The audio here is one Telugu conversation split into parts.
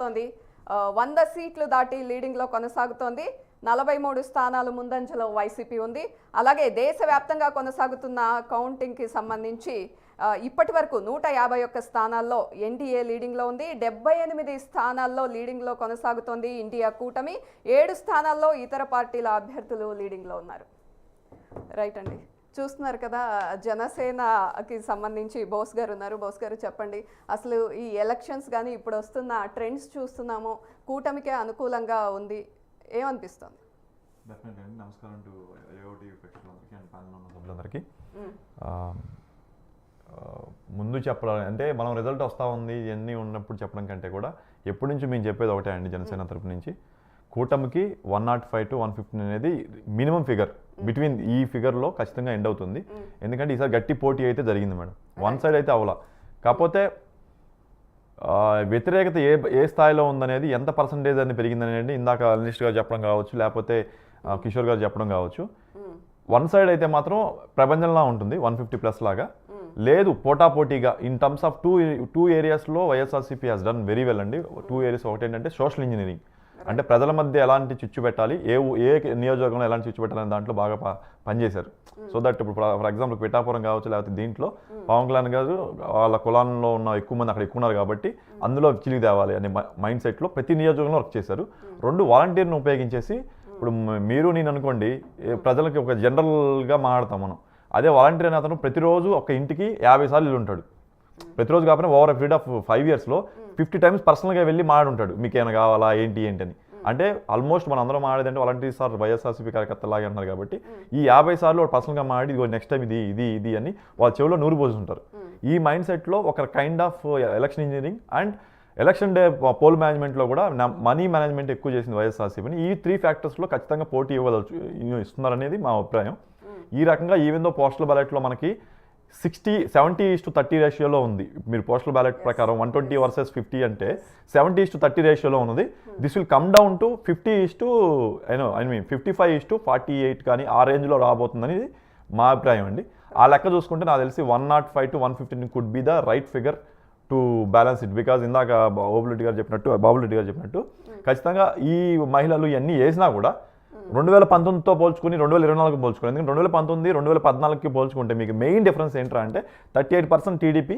100 సీట్లు దాటి లీడింగ్లో కొనసాగుతోంది. 43 స్థానాలు ముందంజలో వైసీపీ ఉంది. అలాగే దేశవ్యాప్తంగా కొనసాగుతున్న కౌంటింగ్కి సంబంధించి ఇప్పటి వరకు 151 స్థానాల్లో ఎన్డీఏ లీడింగ్లో ఉంది. 78 స్థానాల్లో లీడింగ్లో కొనసాగుతోంది ఇండియా కూటమి. 7 స్థానాల్లో ఇతర పార్టీల అభ్యర్థులు లీడింగ్లో ఉన్నారు. రైట్ అండి, చూస్తున్నారు కదా, జనసేనకి సంబంధించి బోస్ గారు ఉన్నారు. బోస్ గారు చెప్పండి, అసలు ఈ ఎలక్షన్స్ కానీ ఇప్పుడు వస్తున్న ట్రెండ్స్ చూస్తున్నాము, కూటమికే అనుకూలంగా ఉంది, ఏమనిపిస్తుంది? డెఫినెట్లీ అండి. నమస్కారం టు టీవీ ప్రేక్షకులందరికీ అండ్ ప్యానెల్ ఉన్న సభ్యులందరికీ. ముందు చెప్పాలి అంటే మనం రిజల్ట్ వస్తూ ఉంది ఇవన్నీ ఉన్నప్పుడు చెప్పడం కంటే కూడా ఎప్పటి నుంచి మేము చెప్పేది ఒకటే అండి, జనసేన తరపు నుంచి కూటమికి 105 to 115 అనేది మినిమం ఫిగర్. బిట్వీన్ ఈ ఫిగర్లో ఖచ్చితంగా ఎండ్ అవుతుంది. ఎందుకంటే ఈసారి గట్టి పోటీ అయితే జరిగింది మేడం, వన్ సైడ్ అయితే అవలా. కాకపోతే వ్యతిరేకత ఏ స్థాయిలో ఉందనేది, ఎంత పర్సంటేజ్ అని పెరిగిందనేది ఇందాక అనలిస్ట్ గారు చెప్పడం కావచ్చు, లేకపోతే కిషోర్ గారు చెప్పడం కావచ్చు. వన్ సైడ్ అయితే మాత్రం ప్రపంచంలా ఉంటుంది, 150+ లాగా. లేదు పోటాపోటీగా ఇన్ టర్మ్స్ ఆఫ్ టూ ఏరియాస్లో YSRCP has done very well అండి. 2 ఏరియాస్ ఒకటి ఏంటంటే సోషల్ ఇంజనీరింగ్, అంటే ప్రజల మధ్య ఎలాంటి చిచ్చు పెట్టాలి, ఏ నియోజకవర్గంలో ఎలాంటి చిచ్చు పెట్టాలని దాంట్లో బాగా పనిచేశారు. సో దట్ ఇప్పుడు ఫర్ ఎగ్జాంపుల్ పిఠాపురం కావచ్చు, లేకపోతే దీంట్లో పవన్ కళ్యాణ్ గారు వాళ్ళ కులాల్లో ఉన్న ఎక్కువ మంది అక్కడ ఎక్కువ ఉన్నారు కాబట్టి అందులో చిలికి తేవాలి అనే మైండ్ సెట్లో ప్రతి నియోజకవర్గంలో వర్క్ చేశారు. 2 వాలంటీర్ని ఉపయోగించేసి, ఇప్పుడు మీరు నేను అనుకోండి, ప్రజలకి ఒక జనరల్గా మాట్లాడతాం మనం. అదే వాలంటీర్ అనే అతను ప్రతిరోజు ఒక ఇంటికి 50 సార్లు ఇల్లు ఉంటాడు. ప్రతిరోజు కాకపోయినా ఓవర్ పీరియడ్ ఆఫ్ 5 yearsలో 50 times పర్సనల్గా వెళ్ళి మాట్లాడుంటాడు, మీకు ఏమైనా కావాలా ఏంటి అని. అంటే ఆల్మోస్ట్ మనం అందరం మాట్లాడేదంటే వాలంటీర్స్ సార్ వైఎస్ఆర్సీపీ కార్యకర్తలాగా అన్నారు కాబట్టి ఈ 50 సార్లు పర్సనల్గా మాట్లాడి ఇదిగో నెక్స్ట్ టైం ఇది అని వాళ్ళ చెవిలో నూరు పోతుంటారు. ఈ మైండ్ సెట్లో ఒక kind of election engineering and election day poll మేనేజ్మెంట్లో కూడా మనీ మేనేజ్మెంట్ ఎక్కువ చేసింది వైఎస్ఆర్సీపీని. ఈ 3 factorsలో ఖచ్చితంగా పోటీ ఇస్తున్నారనేది మా అభిప్రాయం. ఈ రకంగా ఈవెన్ దో పోస్టల్ బ్యాలెట్లో మనకి 70:30 రేషియోలో ఉంది. మీరు పోస్టల్ బ్యాలెట్ ప్రకారం 120 versus 50 అంటే 70:30 రేషియోలో ఉన్నది. This will come down to 55:48 కానీ ఆ రేంజ్లో రాబోతుందని మా అభిప్రాయం అండి. ఆ లెక్క చూసుకుంటే నాకు తెలిసి 105 to 115 could be the right figure to balance it. Because ఇందాక బాబురెడ్డి గారు చెప్పినట్టు ఖచ్చితంగా ఈ మహిళలు ఇవన్నీ వేసినా కూడా 2019తో పోల్చుకుని 2024 పోల్చుకుని, ఎందుకంటే 2019, 2014కి పోల్చుకుంటే మీకు మెయిన్ డిఫరెన్స్ ఏంట్రా అంటే 38% TDP,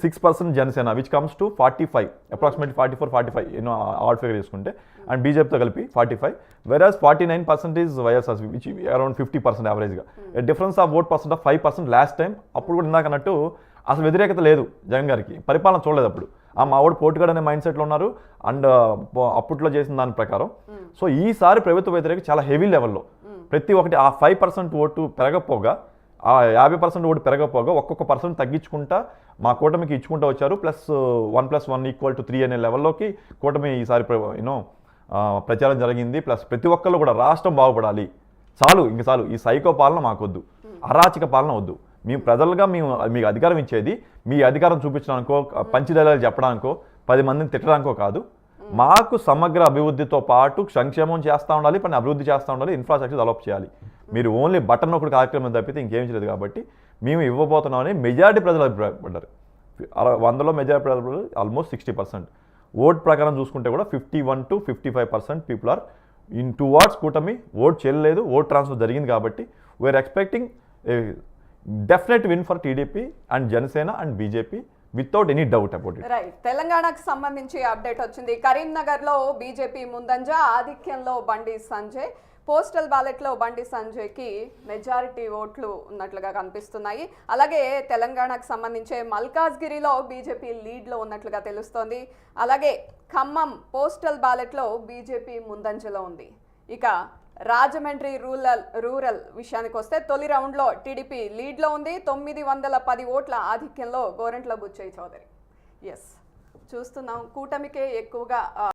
6% Janasena, which comes to 45, approximately 44-45 odd figure తీసుకుంటే, అండ్ బీజేపీతో కలిపి 45, వెరాజ్ 49% ఈజ్ వైఎస్ఆర్సీపీ, విచ్ అరౌండ్ 50% యావరేజ్గా. Difference of vote percent of 5% last time. అప్పుడు కూడా ఇందాక అన్నట్టు అసలు వ్యతిరేకత లేదు జగన్ గారికి, పరిపాలన చూడలేదు అప్పుడు. మా ఓడి పోటీగాడు అనే మైండ్ సెట్లో ఉన్నారు అండ్ అప్పట్లో చేసిన దాని ప్రకారం. సో ఈసారి ప్రభుత్వ వ్యతిరేక చాలా హెవీ లెవెల్లో ప్రతి ఒక్కటి ఆ 5% ఓటు పెరగపోగా, ఆ 50% ఓటు పెరగపోగా ఒక్కొక్క పర్సెంట్ తగ్గించుకుంటా మా కూటమికి ఇచ్చుకుంటూ వచ్చారు. ప్లస్ 1+1=3 అనే లెవెల్లోకి కూటమి ఈసారి ప్రచారం జరిగింది. ప్లస్ ప్రతి ఒక్కళ్ళు కూడా రాష్ట్రం బాగుపడాలి, చాలు ఈ సైకో పాలన మాకొద్దు, అరాచక పాలన వద్దు. మేము ప్రజలుగా మీకు అధికారం ఇచ్చేది మీ అధికారం చూపించడానికో, పంచిడేలాలు చెప్పడానికో, 10 మందిని తిట్టడానికో కాదు. మాకు సమగ్ర అభివృద్ధితో పాటు సంక్షేమం చేస్తూ ఉండాలి, పని అభివృద్ధి చేస్తూ ఉండాలి, ఇన్ఫ్రాస్ట్రక్చర్ డెవలప్ చేయాలి. మీరు ఓన్లీ బటన్ ఒకటి కార్యక్రమం తప్పితే ఇంకేం చేయలేదు. కాబట్టి మేము ఇవ్వబోతున్నామని మెజారిటీ ప్రజలు అభిప్రాయపడ్డారు. 100లో మెజారిటీ ప్రజలు ఆల్మోస్ట్ 60%. ఓట్ ప్రకారం చూసుకుంటే కూడా 51 to 55% people are in towards కూటమి. ఓట్ చేయలేదు, ఓట్ ట్రాన్స్ఫర్ జరిగింది. కాబట్టి we are expecting definite win for TDP and Janasena and BJP without any doubt about it. Right, తెలంగాణకు సంబంధించి అప్డేట్ వచ్చింది. కరీంనగర్లో బీజేపీ ముందంజ, ఆధిక్యంలో బండి సంజయ్. పోస్టల్ బ్యాలెట్లో బండి సంజయ్కి మెజారిటీ ఓట్లు ఉన్నట్లుగా కనిపిస్తున్నాయి. అలాగే తెలంగాణకు సంబంధించి మల్కాజ్గిరిలో బీజేపీ లీడ్లో ఉన్నట్లుగా తెలుస్తోంది. అలాగే ఖమ్మం పోస్టల్ బ్యాలెట్లో బీజేపీ ముందంజలో ఉంది. ఇక రాజమండ్రి రూరల్ విషయానికి వస్తే తొలి రౌండ్లో టీడీపీ లీడ్లో ఉంది. 910 ఓట్ల ఆధిక్యంలో గోరంట్ల బుచ్చయ్య చౌదరి. ఎస్, చూస్తున్నాం కూటమికే ఎక్కువగా